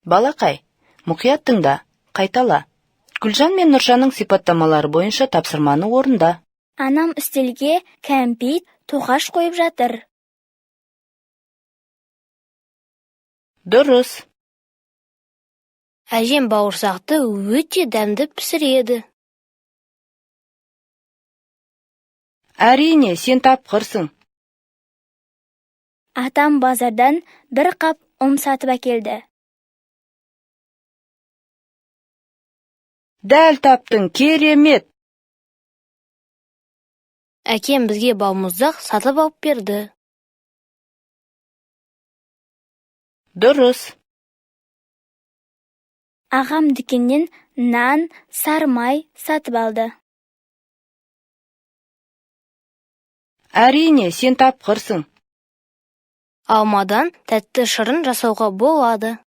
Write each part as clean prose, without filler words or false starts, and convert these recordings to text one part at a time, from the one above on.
Балақай, мұқият тыңда, қайтала. Гүлжан мен Нұржанның сипаттамалары бойынша тапсырманы орында. Анам үстелге кәмпит, тоқаш қойып жатыр. Дұрыс. Әжем бауырсақты өте дәмді пісіреді. Әрине, сен тапқырсың. Атам базардан бір қап ұн сатып әкелді. Дәл таптың, керемет. Әкем бізге балмұздақ сатып алып берді. Дұрыс. Ағам дүкеннен нан, сармай сатып алды. Әрине, сен тапқырсың. Алмадан тәтті шырын жасауға болады.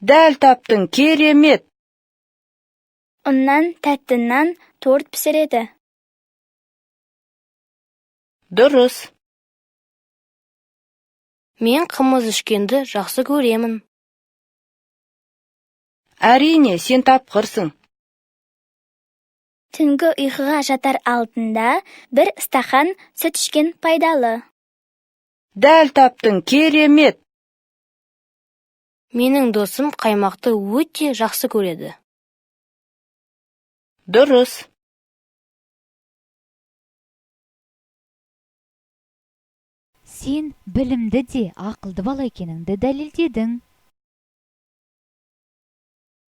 Дәл таптың, керемет. Ұннан тәтті нан, торт пісіреді. Дұрыс. Мен қымыз ішкенді жақсы көремін. Әрине, сен тапқырсың. Түнгі ұйқыға жатар алдында бір стақан сүт ішкен пайдалы. Дәл таптың, керемет. Менің досым қаймақты өте жақсы көреді. Дұрыс. Сен білімді де, ақылды бала екеніңді дәлелдедің.